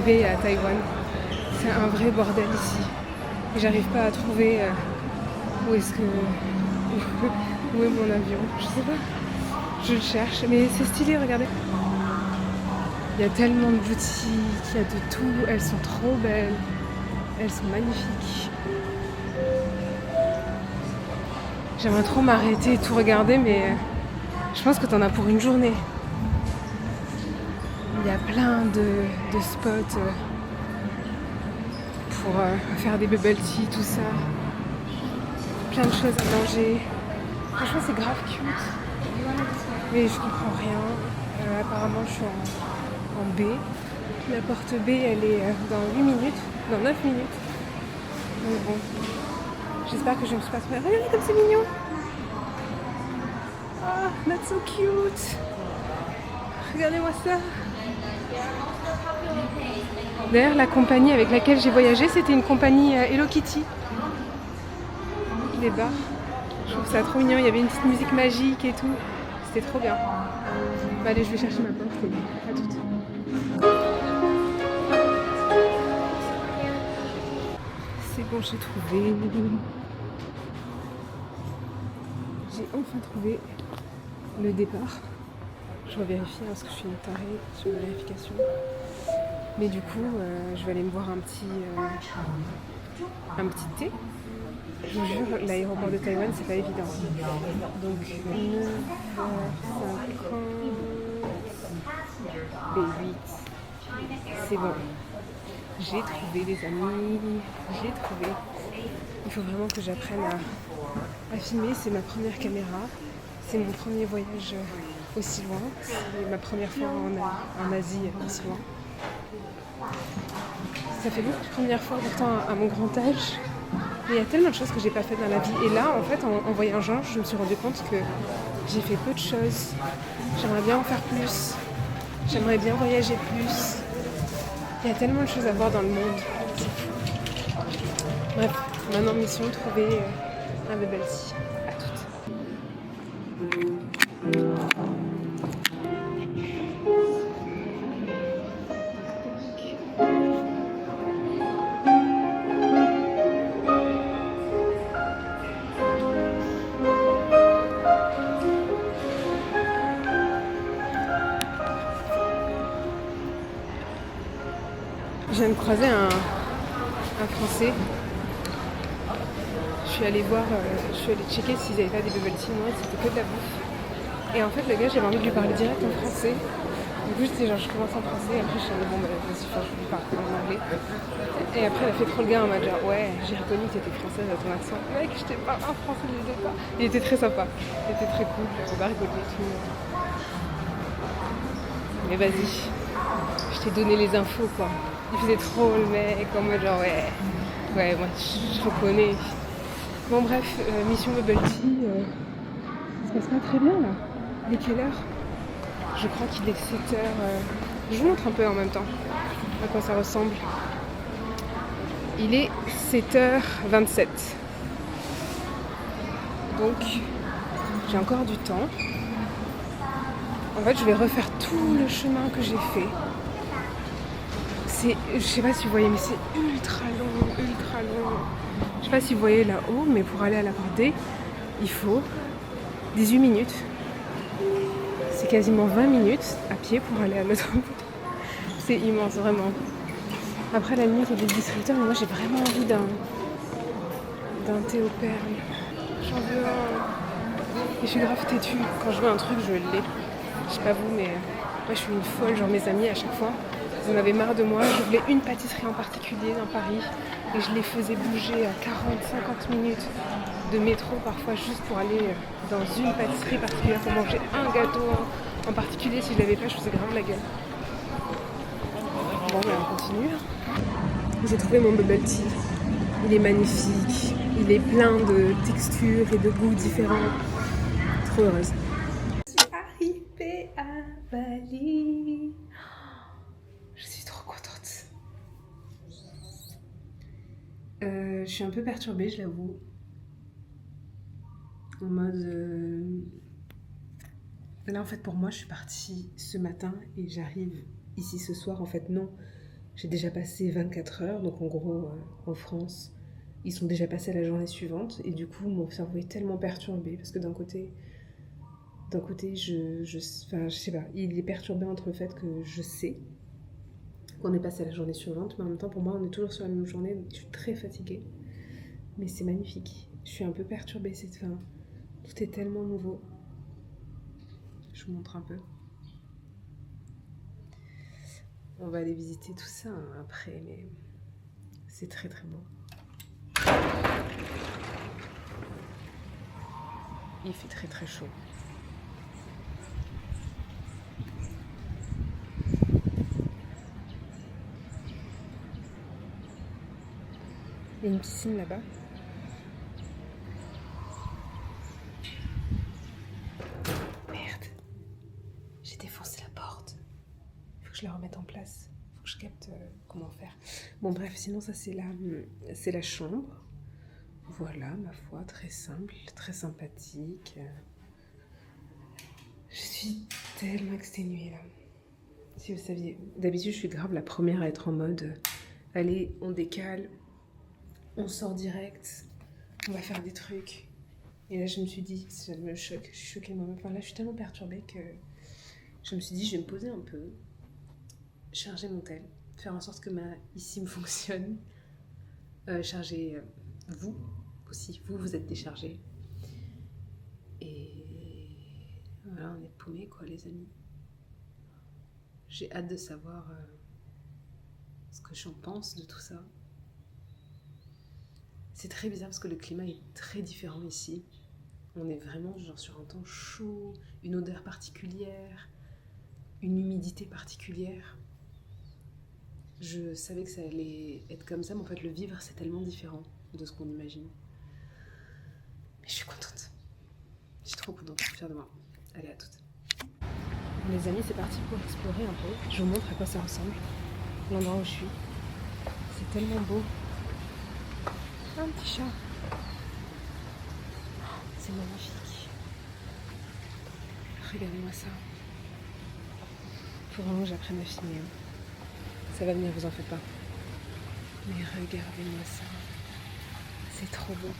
bébé à Taïwan. C'est un vrai bordel ici. Et j'arrive pas à trouver où est-ce que... où est mon avion. Je sais pas. Je le cherche. Mais c'est stylé, regardez. Il y a tellement de boutiques, il y a de tout. Elles sont trop belles. Elles sont magnifiques. J'aimerais trop m'arrêter et tout regarder, mais je pense que t'en as pour une journée. Il y a plein de spots pour faire des bubble tea, tout ça. Plein de choses à manger. Franchement, c'est grave cute. Mais je comprends rien. Apparemment, je suis en B. La porte B, elle est dans 8 minutes. Dans 9 minutes. Donc bon. J'espère que je ne me suis pas trompée. Regardez comme c'est mignon. Ah, that's so cute. Regardez-moi ça. D'ailleurs, la compagnie avec laquelle j'ai voyagé, c'était une compagnie Hello Kitty. Les bars. Je trouve ça trop mignon. Il y avait une petite musique magique et tout. C'était trop bien. Bah, allez, je vais chercher ma porte. À toutes. C'est bon, j'ai trouvé. J'ai enfin trouvé le départ. Je vais vérifier parce que je suis une tarée sur la vérification. Mais du coup, je vais aller me voir un petit thé. Je vous jure, l'aéroport de Taïwan, c'est pas évident. Donc 9h50 et 8. C'est bon. J'ai trouvé les amis. J'ai trouvé. Il faut vraiment que j'apprenne à filmer. C'est ma première caméra. C'est mon premier voyage aussi loin. C'est ma première fois en Asie aussi loin. Ça fait beaucoup de premières fois pourtant à mon grand âge. Mais il y a tellement de choses que j'ai pas faites dans la vie. Et là, en fait, en voyageant, je me suis rendu compte que j'ai fait peu de choses. J'aimerais bien en faire plus. J'aimerais bien voyager plus. Il y a tellement de choses à voir dans le monde. Bref, maintenant mission, trouver un bubble tea. À toutes. Je viens de croiser un Français. Je suis allée checker s'ils n'avaient pas des bubble tea. Non, c'était que de la bouffe. Et en fait, le gars, j'avais envie de lui parler direct en français. Du coup, j'étais genre, je commence en français. Et après, je suis allée, bon, bah, vas-y, je lui parle en anglais. Et après, elle a fait trop le gars en mode genre, ouais, j'ai reconnu que t'étais française à ton accent. Mec, je t'ai pas un français dès le départ. Il était très sympa. Il était très cool. On va rigoler et tout. Mais vas-y, je t'ai donné les infos, quoi. Il faisait trop le mec, en mode genre, ouais, moi, je reconnais. Bon, bref, mission bubble tea, ça se passe pas très bien, là. Il est quelle heure ? Je crois qu'il est 7h. Je vous montre un peu en même temps à quoi ça ressemble. Il est 7h27. Donc, j'ai encore du temps. En fait, je vais refaire tout le chemin que j'ai fait. Je sais pas si vous voyez, mais c'est ultra long. Je sais pas si vous voyez là-haut, mais pour aller à la porte D, il faut 18 minutes. C'est quasiment 20 minutes à pied pour aller à l'autre bout. C'est immense, vraiment. Après, la limite, il y a des distributeurs, mais moi, j'ai vraiment envie d'un thé aux perles. J'en veux un. Et je suis grave têtue. Quand je veux un truc, je l'ai. Je sais pas vous, mais moi, je suis une folle. Genre, mes amis, à chaque fois, ils en avaient marre de moi. Je voulais une pâtisserie en particulier dans Paris. Et je les faisais bouger à 40-50 minutes de métro, parfois, juste pour aller dans une pâtisserie particulière pour manger un gâteau en particulier. Si je l'avais pas, je faisais grave la gueule. Bon, ben, on continue. J'ai trouvé mon bubble tea. Il est magnifique. Il est plein de textures et de goûts différents. Trop heureuse. Je suis arrivée à Bali. Je suis trop contente. Je suis un peu perturbée, je l'avoue. En mode... Là, en fait, pour moi, je suis partie ce matin et j'arrive ici ce soir. En fait, non. J'ai déjà passé 24 heures, donc en gros, en France, ils sont déjà passés à la journée suivante. Et du coup, mon cerveau est tellement perturbé, parce que d'un côté, enfin, je sais pas, il est perturbé entre le fait que je sais qu'on est passé à la journée suivante, mais en même temps, pour moi, on est toujours sur la même journée, donc je suis très fatiguée. Mais c'est magnifique. Je suis un peu perturbée cette fin. Tout est tellement nouveau. Je vous montre un peu. On va aller visiter tout ça après, mais c'est très très beau. Il fait très très chaud. Il y a une piscine là-bas. Merde. J'ai défoncé la porte. Il faut que je la remette en place. Il faut que je capte comment faire. Bon bref, sinon ça c'est la chambre. Voilà, ma foi, très simple, très sympathique. Je suis tellement exténuée là. Si vous saviez, d'habitude je suis grave la première à être en mode allez, on décale, on sort direct, on va faire des trucs. Et là je me suis dit, ça me choque, je suis choquée de moi-même. Enfin là je suis tellement perturbée que je me suis dit je vais me poser un peu, charger mon tel, faire en sorte que ma ici me fonctionne, charger vous aussi, vous êtes déchargés. Et voilà, on est paumés quoi les amis. J'ai hâte de savoir ce que j'en pense de tout ça. C'est très bizarre parce que le climat est très différent ici. On est vraiment genre sur un temps chaud, une odeur particulière, une humidité particulière. Je savais que ça allait être comme ça, mais en fait le vivre c'est tellement différent de ce qu'on imagine. Mais je suis contente. Je suis trop contente, je suis fière de moi. Allez, à toutes. Les amis, c'est parti pour explorer un peu. Je vous montre à quoi ça ressemble, l'endroit où je suis. C'est tellement beau. Un petit chat. C'est magnifique. Regardez-moi ça. Faut vraiment que j'apprenne à filmer. Ça va venir, vous en faites pas. Mais regardez-moi ça. C'est trop beau.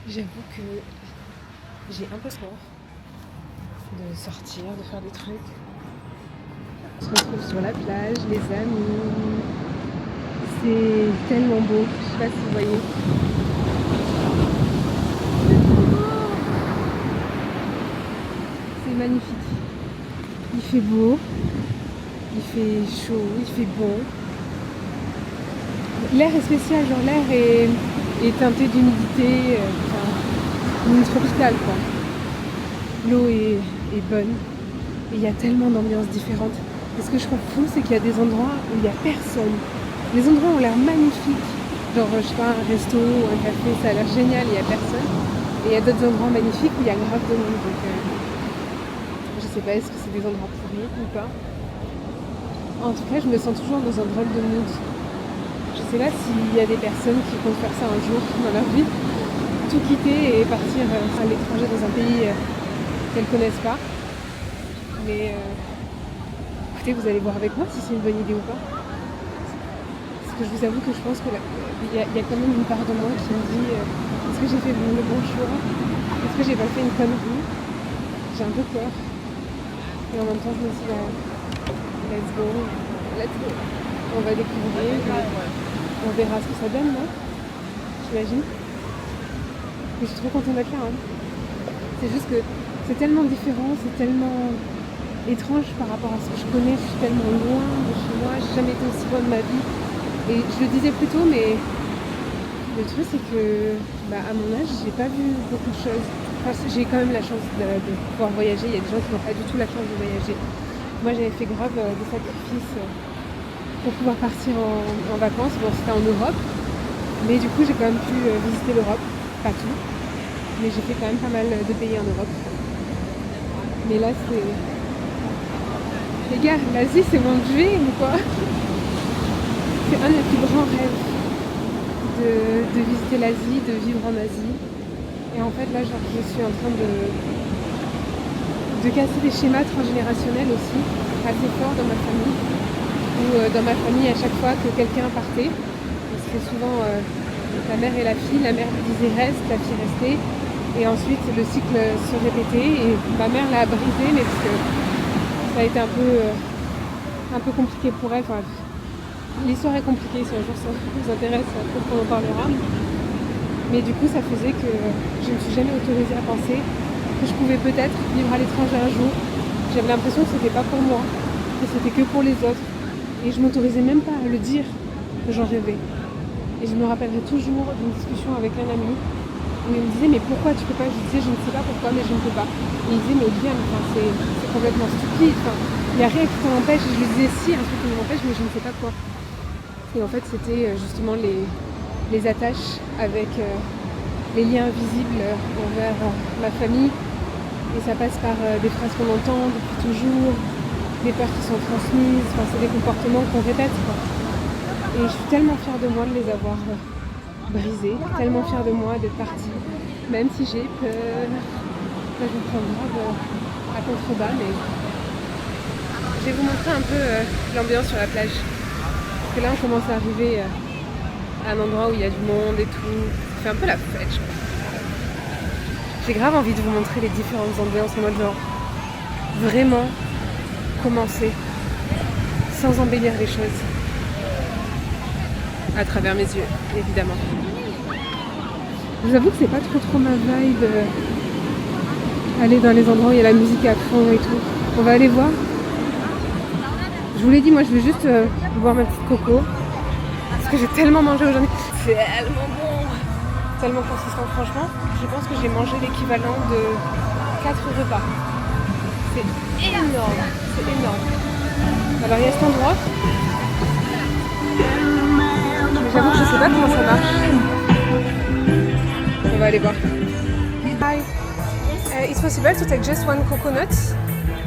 J'avoue que j'ai un peu peur de sortir, de faire des trucs. On se retrouve sur la plage, les amis. C'est tellement beau. Je sais pas si vous voyez. C'est magnifique. Il fait beau. Il fait chaud. Il fait bon. L'air est spécial. Genre l'air est teinté d'humidité. Une tropicale quoi. L'eau est bonne. Et il y a tellement d'ambiances différentes. Et ce que je trouve fou, c'est qu'il y a des endroits où il n'y a personne. Les endroits ont l'air magnifiques. Genre, je sais pas, un resto ou un café, ça a l'air génial, il n'y a personne. Et il y a d'autres endroits magnifiques où il y a grave de monde. Donc, je sais pas, est-ce que c'est des endroits pourris ou pas. En tout cas, je me sens toujours dans un drôle de mood. Je sais pas s'il y a des personnes qui comptent faire ça un jour dans leur vie. Tout quitter et partir à l'étranger dans un pays qu'elles ne connaissent pas. Mais écoutez, vous allez voir avec moi si c'est une bonne idée ou pas. Parce que je vous avoue que je pense qu'il y a quand même une part de moi qui me dit est-ce que j'ai fait le bon choix? Est-ce que j'ai pas fait une connerie? J'ai un peu peur. Et en même temps, je me dis let's go. On va découvrir. On verra ce que ça donne, non? J'imagine. Mais je suis trop contente d'être là. Hein. C'est juste que c'est tellement différent, c'est tellement étrange par rapport à ce que je connais. Je suis tellement loin de chez moi, j'ai jamais été aussi loin de ma vie. Et je le disais plus tôt, mais le truc c'est que à mon âge, j'ai pas vu beaucoup de choses. Enfin, j'ai quand même la chance de pouvoir voyager. Il y a des gens qui n'ont pas du tout la chance de voyager. Moi, j'avais fait grave des sacrifices pour pouvoir partir en vacances. Bon, c'était en Europe, mais du coup, j'ai quand même pu visiter l'Europe. Pas tout, mais j'ai fait quand même pas mal de pays en Europe. Mais là, c'est... Les gars, l'Asie, c'est mon dream ou quoi? C'est un des plus grands rêves de visiter l'Asie, de vivre en Asie. Et en fait, là, genre, je suis en train de casser des schémas transgénérationnels aussi, assez forts dans ma famille. où dans ma famille, à chaque fois que quelqu'un partait, c'était souvent la mère et la fille. La mère lui disait reste, la fille restait. Et ensuite, le cycle se répétait. Et ma mère l'a brisé, mais parce que ça a été un peu compliqué pour elle. Enfin, l'histoire est compliquée, si un jour ça vous intéresse, peut-être qu'on en parlera. Mais du coup, ça faisait que je ne me suis jamais autorisée à penser que je pouvais peut-être vivre à l'étranger un jour. J'avais l'impression que c'était pas pour moi, que c'était que pour les autres. Et je m'autorisais même pas à le dire que j'en rêvais. Et je me rappellerai toujours d'une discussion avec un ami où il me disait mais pourquoi tu peux pas? Je disais je ne sais pas pourquoi mais je ne peux pas. Et il me disait mais Diane, c'est complètement stupide, il n'y a rien qui t'en empêche. Et je lui disais si, un truc qui m'empêche mais je ne sais pas quoi. Et en fait c'était justement les attaches avec les liens invisibles envers ma famille. Et ça passe par des phrases qu'on entend depuis toujours, des peurs qui sont transmises, enfin, c'est des comportements qu'on répète, quoi. Et je suis tellement fière de moi de les avoir brisés, tellement fière de moi d'être partie, même si j'ai peur. Là, je me prends grave à contrebas, mais je vais vous montrer un peu l'ambiance sur la plage. Parce que là, on commence à arriver à un endroit où il y a du monde et tout. Ça fait un peu la fête, je crois. J'ai grave envie de vous montrer les différentes ambiances en mode genre vraiment commencer sans embellir les choses à travers mes yeux, évidemment. Je vous avoue que c'est pas trop ma vibe aller dans les endroits où il y a la musique à fond et tout. On va aller voir. Je vous l'ai dit, moi je vais juste boire ma petite coco parce que j'ai tellement mangé aujourd'hui. C'est tellement bon, tellement consistant, franchement. Je pense que j'ai mangé l'équivalent de 4 repas. C'est énorme, c'est énorme. Alors il y a cet endroit. Mais j'avoue que je sais pas comment ça marche. On va aller voir. Hi. It's possible to take just one coconut?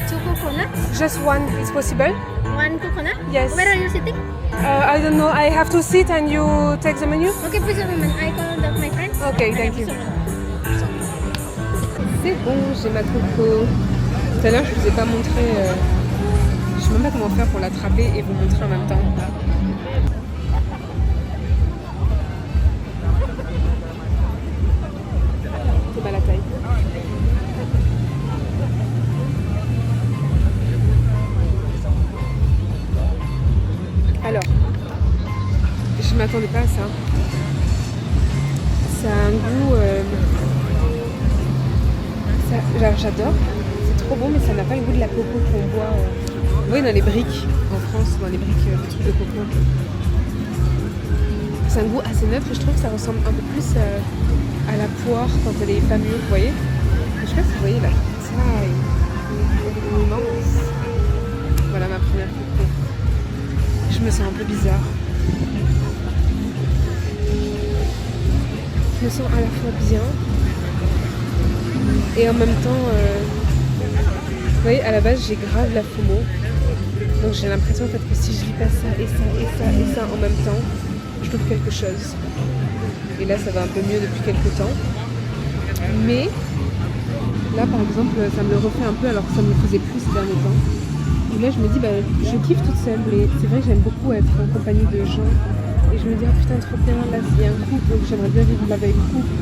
2 coconuts, Just one, it's possible? 1 coconut. Yes. Where are you sitting? I don't know, I have to sit and you take the menu? Okay, please a moment. I called up my friends. Okay, thank you. C'est bon, j'ai ma coco. Tout à l'heure, je vous ai pas montré. Je sais même pas comment faire pour l'attraper et vous montrer en même temps. C'est pas la taille. Alors, je m'attendais pas à ça. Ça a un goût. Genre, j'adore. C'est trop bon, mais ça n'a pas le goût de la coco qu'on boit. Vous voyez dans les briques en France, dans les briques de trucs de coco. C'est un goût assez neutre et je trouve que ça ressemble un peu plus à la poire quand elle est pas mûre, vous voyez. Je sais pas si vous voyez la taille immense. Voilà ma première coco. Je me sens un peu bizarre. Je me sens à la fois bien et en même temps, vous voyez, à la base j'ai grave la FOMO. Donc j'ai l'impression en fait que si je vis pas ça et ça et ça et ça en même temps, je trouve quelque chose. Et là ça va un peu mieux depuis quelques temps. Mais là par exemple ça me le refait un peu alors que ça me le faisait plus ces derniers temps. Et là je me dis je kiffe toute seule, mais c'est vrai que j'aime beaucoup être en compagnie de gens. Et je me dis putain trop bien, là il y a un couple, donc j'aimerais bien vivre la vibe couple.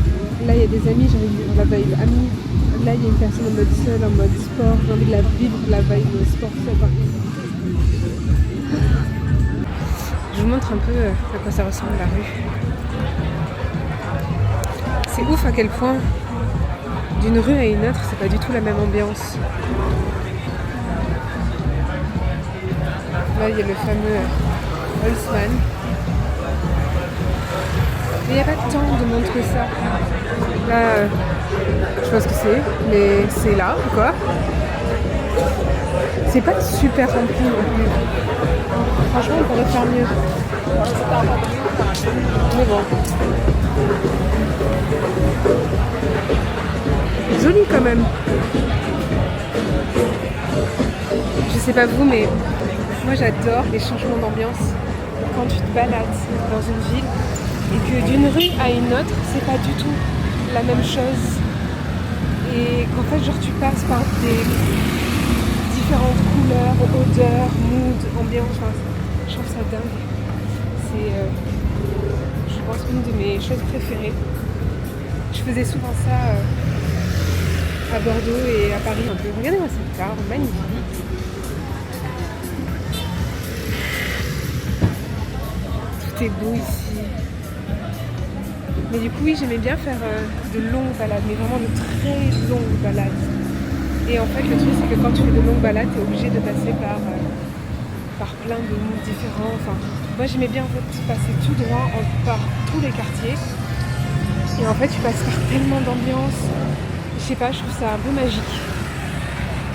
Là il y a des amis, j'ai envie de vivre la vibe amis. Là il y a une personne en mode seul, en mode sport, j'ai envie de la vivre la vibe sport seul par contre. Je vous montre un peu à quoi ça ressemble la rue. C'est ouf à quel point d'une rue à une autre c'est pas du tout la même ambiance. Là il y a le fameux Holzmann. Mais il n'y a pas tant de monde que ça. Là, je sais pas ce que c'est, mais c'est là, quoi. C'est pas super rempli non plus. Franchement, on pourrait faire mieux. Mais bon. Joli quand même. Je sais pas vous, mais moi j'adore les changements d'ambiance. Quand tu te balades dans une ville et que d'une rue à une autre, c'est pas du tout la même chose. Et qu'en fait, genre, tu passes par des différentes couleurs, odeurs, moods, ambiances. Enfin, Je trouve ça dingue. C'est, je pense, une de mes choses préférées. Je faisais souvent ça à Bordeaux et à Paris un peu. Regardez-moi cette gare, magnifique. Tout est beau ici. Mais du coup, oui, j'aimais bien faire de longues balades, mais vraiment de très longues balades. Et en fait, le truc, c'est que quand tu fais de longues balades, tu es obligé de passer par plein de mondes différents. Enfin, moi, j'aimais bien en fait passer tout droit par tous les quartiers. Et en fait, tu passes par tellement d'ambiance. Je sais pas, je trouve ça un peu magique.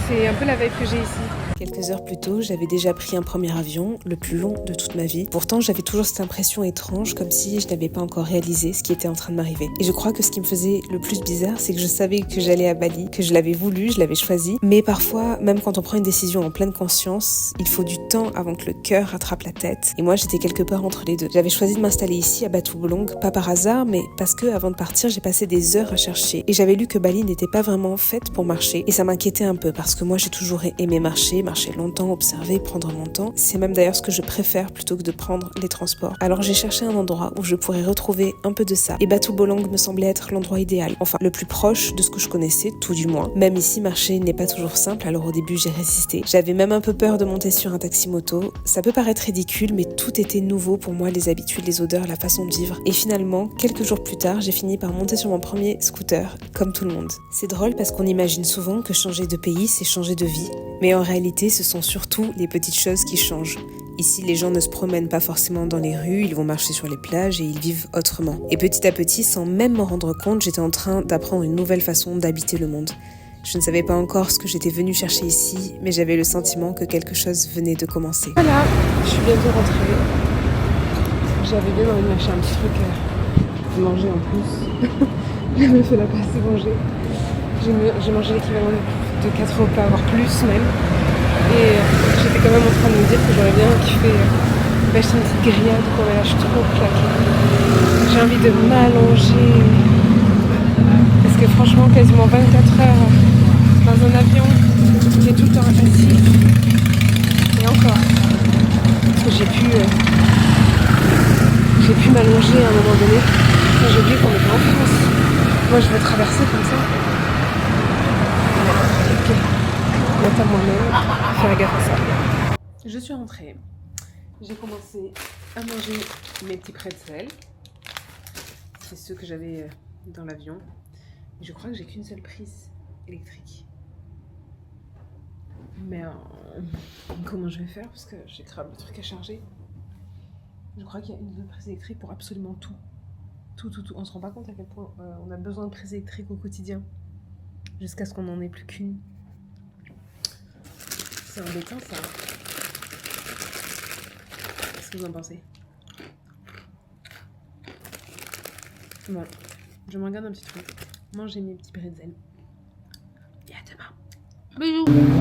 C'est un peu la vibe que j'ai ici. Quelques heures plus tôt, j'avais déjà pris un premier avion, le plus long de toute ma vie. Pourtant, j'avais toujours cette impression étrange, comme si je n'avais pas encore réalisé ce qui était en train de m'arriver. Et je crois que ce qui me faisait le plus bizarre, c'est que je savais que j'allais à Bali, que je l'avais voulu, je l'avais choisi. Mais parfois, même quand on prend une décision en pleine conscience, il faut du temps avant que le cœur rattrape la tête. Et moi, j'étais quelque part entre les deux. J'avais choisi de m'installer ici, à Batu Bolong, pas par hasard, mais parce que avant de partir, j'ai passé des heures à chercher. Et j'avais lu que Bali n'était pas vraiment faite pour marcher. Et ça m'inquiétait un peu, parce que moi, j'ai toujours aimé marcher longtemps, observer, prendre mon temps. C'est même d'ailleurs ce que je préfère plutôt que de prendre les transports. Alors j'ai cherché un endroit où je pourrais retrouver un peu de ça. Et Batu Bolong me semblait être l'endroit idéal. Enfin, le plus proche de ce que je connaissais, tout du moins. Même ici, marcher n'est pas toujours simple, alors au début j'ai résisté. J'avais même un peu peur de monter sur un taxi-moto. Ça peut paraître ridicule, mais tout était nouveau pour moi, les habitudes, les odeurs, la façon de vivre. Et finalement, quelques jours plus tard, j'ai fini par monter sur mon premier scooter, comme tout le monde. C'est drôle parce qu'on imagine souvent que changer de pays, c'est changer de vie. Mais en réalité, ce sont surtout les petites choses qui changent. Ici, les gens ne se promènent pas forcément dans les rues, ils vont marcher sur les plages et ils vivent autrement. Et petit à petit, sans même m'en rendre compte, j'étais en train d'apprendre une nouvelle façon d'habiter le monde. Je ne savais pas encore ce que j'étais venue chercher ici, mais j'avais le sentiment que quelque chose venait de commencer. Voilà, je suis bientôt rentrée. J'avais bien envie de m'acheter un petit truc à manger en plus. Je me fais la passe de manger. J'ai mangé l'équivalent de 4 repas, voire plus même. Et j'étais quand même en train de me dire que j'aurais bien kiffé m'acheter une petite grillade quoi, mais là je suis trop claquée. J'ai envie de m'allonger. Parce que franchement, quasiment 24 heures dans un avion, j'ai tout le temps assis. Et encore. Parce que j'ai pu m'allonger à un moment donné. Enfin, j'ai oublié qu'on était en France. Moi je veux traverser comme ça. À moi-même, faire gaffe à ça. Je suis rentrée. J'ai commencé à manger mes petits pretzels. C'est ceux que j'avais dans l'avion. Je crois que j'ai qu'une seule prise électrique. Mais comment je vais faire? Parce que j'ai grave le truc à charger. Je crois qu'il y a une seule prise électrique pour absolument tout. Tout. On se rend pas compte à quel point on a besoin de prise électrique au quotidien. Jusqu'à ce qu'on n'en ait plus qu'une. C'est embêtant ça. Qu'est-ce que vous en pensez? Bon, je me regarde un petit truc. Manger mes petits bretzels. Et à demain. Bisous.